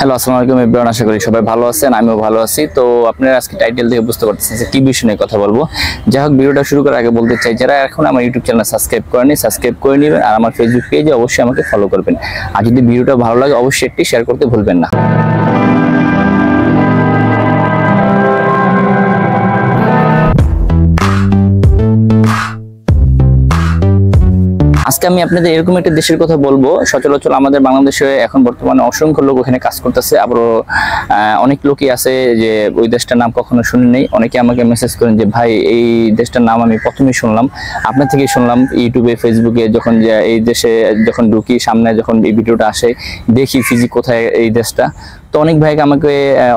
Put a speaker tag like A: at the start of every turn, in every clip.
A: Hello, আসসালামু আলাইকুম everyone. আশা করি সবাই ভালো আছেন, আমিও ভালো আছি। তো আপনারা আজকে টাইটেল থেকে বুঝতে পারতেছেন যে কি বিষয় নিয়ে কথা বলবো। যাই হোক, ভিডিওটা শুরু করার আগে বলতে চাই, যারা এখন আমার ইউটিউব চ্যানেল সাবস্ক্রাইব করেনি, সাবস্ক্রাইব করে নেবেন। আর আমার ফেসবুক পেজে অবশ্যই আমাকে ফলো করবেন। আর যদি ভিডিওটা ভালো লাগে অবশ্যই একটি শেয়ার করতে ভুলবেন না। আজকে আমি আপনাদের এরকম একটা দেশের কথা বলবো। সচরাচর আমাদের বাংলাদেশে এখন বর্তমানে অসংখ্য লোক ওখানে কাজ করতেছে। আবারও অনেক লোকই আছে যে ওই দেশটার নাম কখনো শুনে নেই। অনেকে আমাকে মেসেজ করেন যে ভাই, এই দেশটার নাম আমি প্রথমেই শুনলাম, আপনার থেকেই শুনলাম ইউটিউবে, ফেসবুকে। যখন এই দেশে যখন ঢুকি, সামনে যখন এই ভিডিওটা আসে, দেখি ফিজি কোথায় এই দেশটা। তো অনেক ভাইকে আমাকে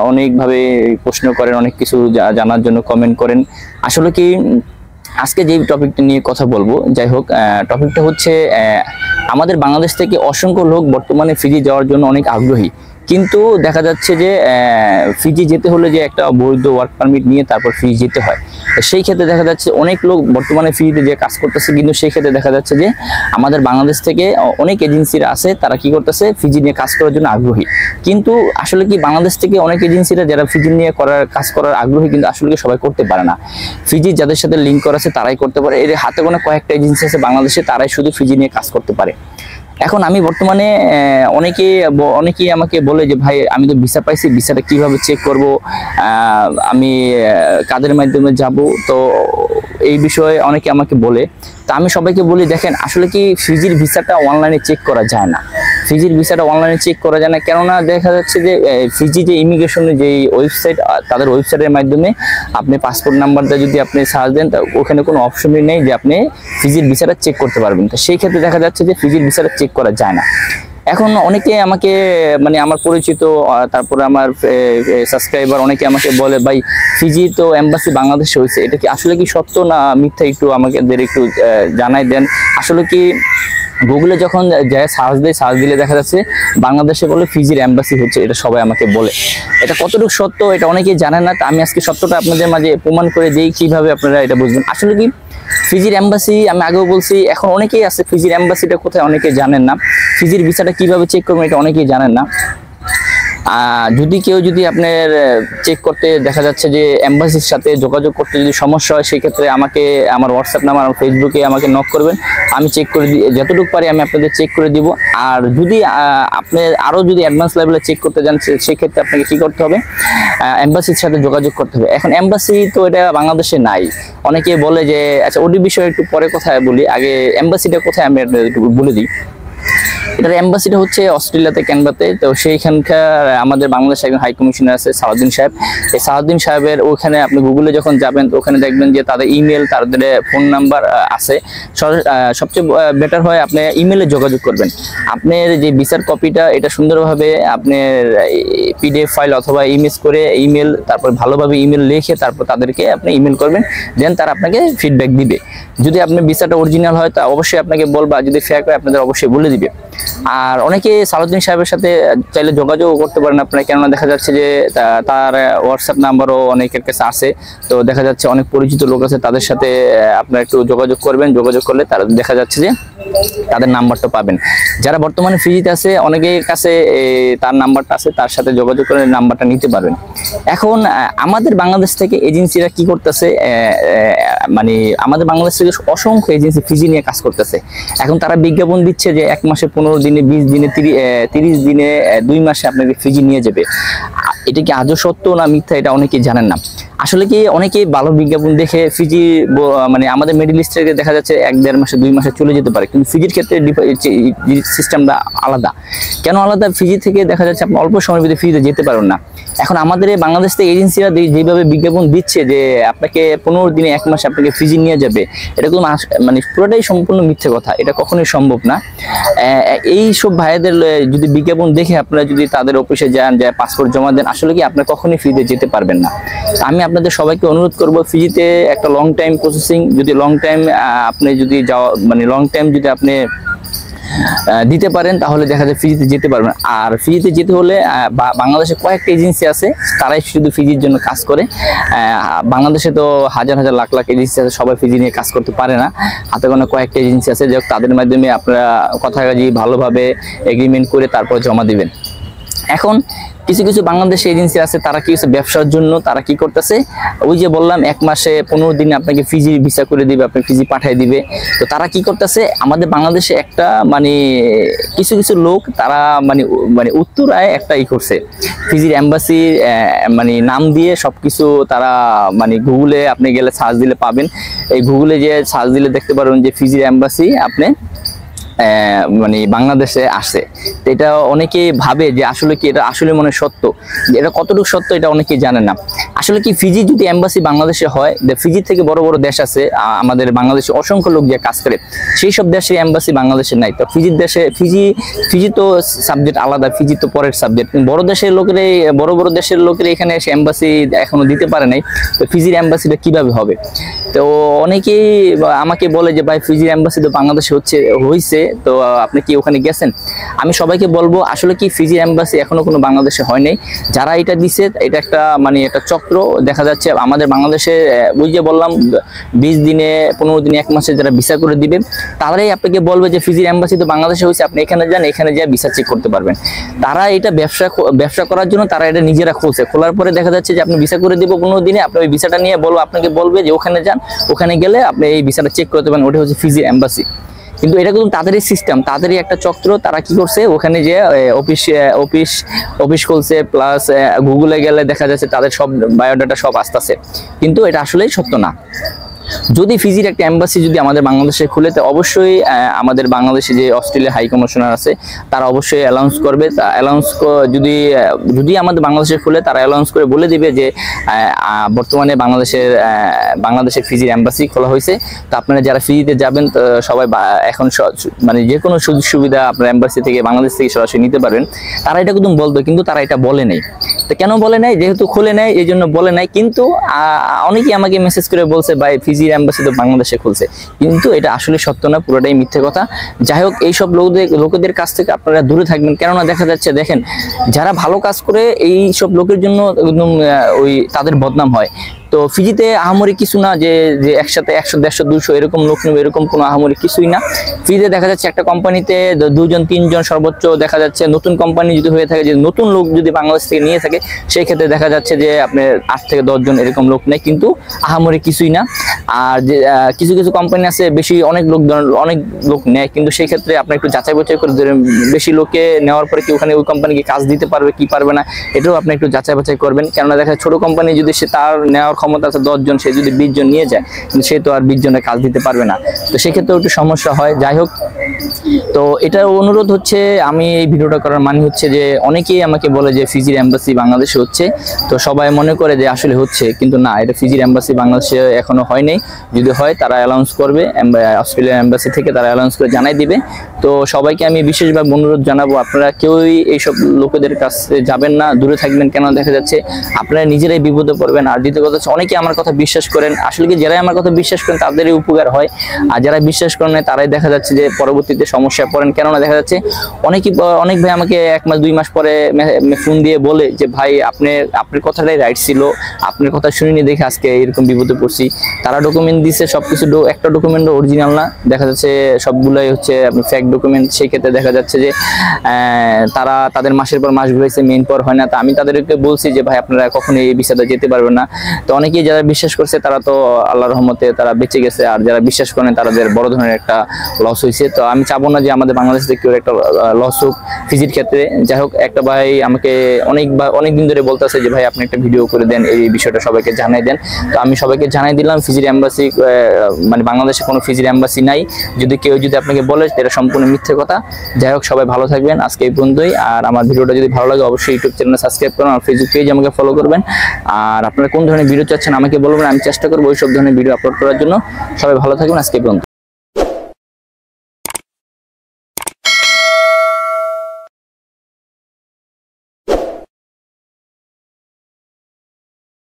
A: অনেকভাবে প্রশ্ন করেন, অনেক কিছু জানার জন্য কমেন্ট করেন। আসলে কি, আজকে যে টপিকটা নিয়ে কথা বলবো, যাই হোক, টপিকটা হচ্ছে আমাদের বাংলাদেশ থেকে অসংখ্য লোক বর্তমানে ফিজি যাওয়ার জন্য অনেক আগ্রহী, কিন্তু দেখা যাচ্ছে যে ফিজি যেতে হলে যে একটা বৈধ ওয়ার্ক পারমিট নিয়ে তারপর ফিজি যেতে হয়। সেই ক্ষেত্রে দেখা যাচ্ছে অনেক লোক বর্তমানে ফিজিতে যে কাজ করতেছে, কিন্তু সেই ক্ষেত্রে দেখা যাচ্ছে যে আমাদের বাংলাদেশ থেকে অনেক এজেন্সিরা আছে, তারা কি করতেছে, ফিজি নিয়ে কাজ করার জন্য আগ্রহী। কিন্তু আসলে কি, বাংলাদেশ থেকে অনেক এজেন্সিরা যারা ফিজি নিয়ে কাজ করার আগ্রহী, কিন্তু আসলে কি সবাই করতে পারে না। ফিজি যাদের সাথে লিঙ্ক করা আছে তারাই করতে পারে। এর হাতে গোনা কয়েকটা এজেন্সি আছে বাংলাদেশে, তারাই শুধু ফিজি নিয়ে কাজ করতে পারে। এখন আমি বর্তমানে অনেকেই আমাকে বলে যে ভাই, আমি তো ভিসা পাইছি, ভিসাটা কিভাবে চেক করব, আমি কাদের মাধ্যমে যাব। তো এই বিষয়ে অনেকে আমাকে বলে। তা আমি সবাইকে বলি, দেখেন, আসলে কি ফিজির ভিসাটা অনলাইনে চেক করা যায় না। ফিজির ভিসাটা অনলাইনে চেক করা যায় না, কেননা দেখা যাচ্ছে যে ফিজি যে ইমিগ্রেশনের যে ওয়েবসাইট, তাদের ওয়েবসাইটের মাধ্যমে আপনি পাসপোর্ট নাম্বারটা যদি আপনি সার্চ দেন, তা ওখানে কোনো অপশনই নেই যে আপনি ফিজির ভিসাটা চেক করতে পারবেন। তো সেই ক্ষেত্রে দেখা যাচ্ছে যে ফিজির ভিসাটা চেক করা যায় না। এখন অনেকে আমাকে, মানে আমার পরিচিত, তারপরে আমার সাবস্ক্রাইবার অনেকে আমাকে বলে, ভাই, ফিজি তো এম্বাসি বাংলাদেশে হয়েছে, এটা কি আসলে কি সত্য না মিথ্যা, একটু আমাকে একটু জানাই দেন। আসলে কি, গুগলে যখন যায় সার্চ দেয়, সার্চ দিলে দেখা যাচ্ছে বাংলাদেশে বলে ফিজির এম্বাসি হচ্ছে, এটা সবাই আমাকে বলে। এটা কতটুকু সত্য এটা অনেকেই জানেন না। আমি আজকে সত্যটা আপনাদের মাঝে প্রমাণ করে দিই, কিভাবে আপনারা এটা বুঝবেন। আসলে কি, ফিজির এম্বাসি, আমি আগেও বলছি, এখন অনেকেই আছে ফিজির এম্বাসিটা কোথায় অনেকে জানেন না। ফিজির ভিসাটা কিভাবে চেক করবেন এটা অনেকেই জানেন না। যদি আপনার চেক করতে দেখা যাচ্ছে যে এম্বাসির সাথে যোগাযোগ করতে যদি সমস্যা হয়, সেক্ষেত্রে আমাকে আমার হোয়াটসঅ্যাপ নাম্বার, আমার ফেসবুকে আমাকে নক করবেন, আমি চেক করে দিই, যতটুকু পারি আমি আপনাদের চেক করে দিব। আর যদি আপনি আরও যদি অ্যাডভান্স লেভেলে চেক করতে যান, সেক্ষেত্রে আপনাকে কী করতে হবে, এম্বাসির সাথে যোগাযোগ করতে হবে। এখন এম্বাসি তো এটা বাংলাদেশে নাই। অনেকে বলে যে, আচ্ছা, ওটি বিষয়ে একটু পরে কোথায় বলি, আগে এম্বাসিটা কোথায় আমি আপনাদের একটু বলে দিই। এটার এম্বাসিটা হচ্ছে অস্ট্রেলিয়াতে, ক্যানবাতে। তো সেইখানকার আমাদের বাংলাদেশে একজন হাই কমিশনার আছে, সালাউদ্দিন সাহেব। এই সালাউদ্দিন সাহেবের ওখানে আপনি গুগলে যখন যাবেন, তো ওখানে দেখবেন যে তাদের ইমেল, তাদের ফোন নাম্বার আছে। সবচেয়ে বেটার হয় আপনি ইমেলে যোগাযোগ করবেন। আপনার যে ভিসার কপিটা, এটা সুন্দরভাবে আপনার পিডিএফ ফাইল অথবা ইমেজ করে ইমেল, তারপর ভালোভাবে ইমেল লিখে তারপর তাদেরকে আপনি ইমেল করবেন, দেন তারা আপনাকে ফিডব্যাক দিবে। যদি আপনার ভিসাটা অরিজিনাল হয় তা অবশ্যই আপনাকে বলবা, যদি ফেক হয় আপনাদের অবশ্যই বলে দিবে। আর অনেকে সালাউদ্দিন সাহেবের সাথে চাইলে যোগাযোগ করতে পারেন আপনারা, কেননা দেখা যাচ্ছে যে তার হোয়াটসঅ্যাপ নাম্বারও অনেকের কাছে আছে। তো দেখা যাচ্ছে অনেক পরিচিত লোক আছে, তাদের সাথে আপনারা একটু যোগাযোগ করবেন। যোগাযোগ করলে তারা দেখা যাচ্ছে যে তাদের নাম্বারটা পাবেন। যারা বর্তমানে ফিজিতে আছে, অনেকের কাছে তার নাম্বারটা আছে, তার সাথে যোগাযোগ করে নাম্বারটা নিতে পারবেন। এখন আমাদের বাংলাদেশ থেকে এজেন্সিরা কি করতেছে, মানে আমাদের বাংলাদেশ থেকে অসংখ্য এজেন্সি ফিজি নিয়ে কাজ করতেছে। এখন তারা বিজ্ঞাপন দিচ্ছে যে 1 মাসে 15 দিনে, 20 দিনে, 30 দিনে, 2 মাসে আপনাকে ফিজি নিয়ে যাবে। এটা কি আজও সত্য না মিথ্যা, এটা অনেকেই জানেন না। আসলে কি, অনেকেই ভালো বিজ্ঞাপন দেখে ফিজি, মানে আমাদের মিডল ইস্ট থেকে দেখা যাচ্ছে 1-1.5 মাসে, 2 মাসে চলে যেতে পারে, কিন্তু ফিজির ক্ষেত্রে সিস্টেমটা আলাদা। কেন আলাদা? ফিজি থেকে দেখা যাচ্ছে আপনি অল্প সময়ের ভিতরে ফিজিতে যেতে পারেন না। এখন আমাদের এই বাংলাদেশ থেকে এজেন্সিরা যেভাবে বিজ্ঞাপন দিচ্ছে যে আপনাকে 15 দিনে, 1 মাসে আপনাকে ফিজি নিয়ে যাবে, এটা কোনো মানে পুরোটাই সম্পূর্ণ মিথ্যে কথা। এটা কখনোই সম্ভব না। এই সব ভাইদের যদি বিজ্ঞাপন দেখে আপনারা যদি তাদের অফিসে যান, যায় পাসপোর্ট জমা দেন, আসলে কি আপনারা কখনোই ফিজিতে যেতে পারবেন না। আমি আপনাদের সবাইকে অনুরোধ করব, ফিজিতে একটা লং টাইম প্রসেসিং, যদি লং টাইম আপনি যদি যাওয়া, মানে লং টাইম যদি আপনি দিতে পারেন, তাহলে দেখা যায় ফিজিতে যেতে পারবেন। আর ফিজিতে যেতে হলে বাংলাদেশে কয়েকটা এজেন্সি আছে, তারাই শুধু ফিজির জন্য কাজ করে। বাংলাদেশে তো হাজার হাজার লাখ লাখ এজেন্সি আছে, সবাই ফিজি নিয়ে কাজ করতে পারে না। হাতে গোনা কয়েকটা এজেন্সি আছে, যাই হোক, তাদের মাধ্যমে আপনারা কথা কাজী ভালোভাবে এগ্রিমেন্ট করে তারপর জমা দিবেন। এখন কিছু কিছু বাংলাদেশে এজেন্সি আছে, তারা কি হচ্ছে ব্যবসার জন্য তারা কি করতেছে, ওই যে বললাম 1 মাসে 15 দিনে আপনাকে ফিজি ভিসা করে দিবে, আপনাকে ফিজি পাঠিয়ে দিবে। তো তারা কি করতেছে, আমাদের বাংলাদেশে একটা মানে কিছু কিছু লোক তারা মানে উত্তরায় একটা করছে, ফিজির এম্বাসি মানে নাম দিয়ে সবকিছু তারা মানে গুগলে আপনি গেলে সার্চ দিলে পাবেন। এই গুগলে যে সার্চ দিলে দেখতে পারবেন যে ফিজির এম্বাসি আপনি মানে বাংলাদেশে আসে। তো এটা অনেকেই ভাবে যে আসলে কি এটা আসলে মনে সত্য, এটা কতটুকু সত্য এটা অনেকেই জানে না। আসলে কি ফিজি যদি এম্বাসি বাংলাদেশে হয়, ফিজি থেকে বড় বড় দেশ আছে আমাদের বাংলাদেশে অসংখ্য লোক যে কাজ করে, সেই সব দেশের এম্বাসি বাংলাদেশে নাই। তো ফিজির দেশে ফিজি তো সাবজেক্ট আলাদা, ফিজি তো পরের সাবজেক্ট। বড় দেশের লোকেরাই বড় বড় দেশের লোকেরা এখানে এসে এম্বাসি এখনো দিতে পারে নাই, তো ফিজির এম্বাসিটা কিভাবে হবে? তো অনেকেই আমাকে বলে যে ভাই ফিজির এম্বাসি তো বাংলাদেশে হয়েছে, তো আপনি কি ওখানে গেছেন? আমি সবাইকে বলবো আসলে কি ফিজির এম্বাসি এখনো কোনো বাংলাদেশে হয় নাই। যারা এটা দিছে এটা একটা মানে একটা চক্র। দেখা যাচ্ছে আমাদের বাংলাদেশে ওই যে বললাম 20 দিনে 15 দিনে 1 মাসে যারা ভিসা করে দিবে, তারাই আপনাকে বলবে যে ফিজির এম্বাসি তো বাংলাদেশে হয়েছে, আপনি এখানে যান, এখানে যা ভিসা চেক করতে পারবেন। তারা এটা ব্যবসা করার জন্য তারা এটা নিজেরা খুলছে। খোলার পরে দেখা যাচ্ছে যে আপনি ভিসা করে দিব 15 দিনে, আপনি ওই ভিসাটা নিয়ে আপনাকে বলবে যে ওখানে যান, ওখানে গেলে আপনি এই ভিসাটা চেক করতে পারেন, ওটা হচ্ছে ফিজির এম্বাসি। কিন্তু এটা কিন্তু তাদেরই সিস্টেম, তাদেরই একটা চক্র। তারা কি করছে, ওখানে যে অফিস খুলছে, প্লাস গুগলে গেলে দেখা যাচ্ছে তাদের সব বায়োডাটা সব আসতেছে, কিন্তু এটা আসলেই সত্য না। যদি ফিজির একটা এম্বাসি যদি আমাদের বাংলাদেশে খুলে, তো অবশ্যই আমাদের বাংলাদেশে যে অস্ট্রেলিয়া হাই কমিশনার আছে তারা অবশ্যই অ্যানাউন্স করবে। যদি আমাদের বাংলাদেশে খুলে, তারা অ্যানাউন্স করে বলে দিবে যে বর্তমানে বাংলাদেশে ফিজির এম্বাসি খোলা হয়েছে। তো আপনারা যারা ফিজিতে যাবেন সবাই এখন মানে যে কোনো সুযোগ সুবিধা আপনার এম্বাসি থেকে বাংলাদেশ থেকে সরাসরি নিতে পারবেন। তারা এটা কিন্তু বলতো, কিন্তু তারা এটা বলে নাই। তো কেন বলে নাই? যেহেতু খুলে নেয় এই জন্য বলে নাই। কিন্তু অনেকেই আমাকে মেসেজ করে বলছে ভাই ফিজির এম্বাসি তো বাংলাদেশে খুলছে, কিন্তু এটা আসলে সত্য না, পুরোটাই মিথ্যে কথা। যাই হোক, এইসব লোকেদের কাছ থেকে আপনারা দূরে থাকবেন। কেননা দেখা যাচ্ছে, দেখেন যারা ভালো কাজ করে এই সব লোকের জন্য একদম তাদের বদনাম হয়। তো ফিজিতে আহামরি কিছু না যে একসাথে 100, 150, 200 এরকম লোক নেবে, এরকম কোনো আহামরি কিছুই না। ফিজিতে দেখা যাচ্ছে একটা কোম্পানিতে 2 জন 3 জন সর্বোচ্চ দেখা যাচ্ছে। নতুন কোম্পানি যদি হয়ে থাকে, যে নতুন লোক যদি বাংলাদেশ থেকে নিয়ে থাকে, সেই ক্ষেত্রে দেখা যাচ্ছে যে আপনার 8 থেকে 10 জন এরকম লোক নেয়, কিন্তু আহামরি কিছুই না। আর যে কিছু কিছু কোম্পানি আছে অনেক লোক নেয়, কিন্তু সেই ক্ষেত্রে আপনি একটু যাচাই বাছাই করে বেশি লোকে নেওয়ার পরে কি ওখানে ওই কোম্পানিকে কাজ দিতে পারবে কি পারবে না, এটাও আপনি একটু যাচাই বাছাই করবেন। কেননা দেখা ছোট কোম্পানি যদি সে তার নেওয়ার ক্ষমতা আছে 10 জন, সে যদি 20 জন নিয়ে যায়, কিন্তু সে তো আর 20 জনের কাজ দিতে পারবে না। তো সেক্ষেত্রেও একটু সমস্যা হয়। যাই হোক, তো এটা অনুরোধ হচ্ছে, আমি এই ভিডিওটা করার মানে হচ্ছে যে অনেকেই আমাকে বলে যে ফিজির এম্বাসি বাংলাদেশে হচ্ছে। তো সবাই মনে করে যে আসলে হচ্ছে, কিন্তু না, এটা ফিজির এম্বাসি বাংলাদেশে এখনো হয় নাই। যদি হয় তারা অ্যানাউন্স করবে, অস্ট্রেলিয়ান এম্বাসি থেকে তারা অ্যানাউন্স করে জানাই দিবে। তো সবাইকে আমি বিশেষভাবে অনুরোধ জানাবো, আপনারা কেউই এইসব লোকেদের কাছে যাবেন না, দূরে থাকবেন। কেন দেখা যাচ্ছে আপনারা নিজেরাই বিপদে পড়বেন। আর দ্বিতীয় কথা হচ্ছে, অনেকে আমার কথা বিশ্বাস করেন, আসলে কি যারাই আমার কথা বিশ্বাস করেন তাদেরই উপকার হয়, আর যারা বিশ্বাস করেন না তারাই দেখা যাচ্ছে যে পরবর্তীতে সমস্যায় পড়েন। কেননা দেখা যাচ্ছে অনেক ভাই আমাকে 1 মাস 2 মাস পরে ফোন দিয়ে বলে যে ভাই আপনার কথাটাই রাইট ছিল, আপনার কথা শুনিনি দেখে আজকে এরকম বিপদে পড়ছি। তারা ডকুমেন্ট দিছে, সবকিছু একটা ডকুমেন্ট অরিজিনাল না, দেখা যাচ্ছে সবগুলাই হচ্ছে ফেক ডকুমেন্ট। সেই ক্ষেত্রে দেখা যাচ্ছে যে তারা তাদের মাসের পর মাস ঘুরেছে, মেইন পর হয় না। তো আমি তাদেরকে বলছি যে ভাই আপনারা কখনো এই বিষয়টা যেতে পারবেন না। তো অনেকেই যারা বিশ্বাস করছে তারা তো আল্লাহর রহমতে তারা বেঁচে গেছে, আর যারা বিশ্বাস করেন তাদের বড় ধরনের একটা লস হয়েছে। তো আমি চাবো না যে আমাদের বাংলাদেশ থেকে কেউ একটা লস হোক ফিজির ক্ষেত্রে। যাই হোক, একটা ভাই আমাকে অনেকদিন ধরে বলতেছে যে ভাই আপনি একটা ভিডিও করে দেন, এই বিষয়টা সবাইকে জানাই দেন। তো আমি সবাইকে জানাই দিলাম, ফিজির এম্বাসি মানে বাংলাদেশে কোনো ফিজির এম্বাসি নাই। কেউ যদি আপনাকে বলে এটা সম্পূর্ণ মিথ্যে কথা। যাই হোক, সবাই ভালো থাকবেন, আজকে এই পর্যন্তই। আর আমার ভিডিওটা যদি ভালো লাগে অবশ্যই ইউটিউব চ্যানেল সাবস্ক্রাইব করুন, আর ফেসবুক পেজ আমাকে ফলো করবেন। আর আপনারা কোন ধরনের ভিডিও চাচ্ছেন আমাকে বলবেন, আমি চেষ্টা করবো ওই সব ধরনের ভিডিও আপলোড করার জন্য। সবাই ভালো থাকবেন, আজকে এই পর্যন্ত।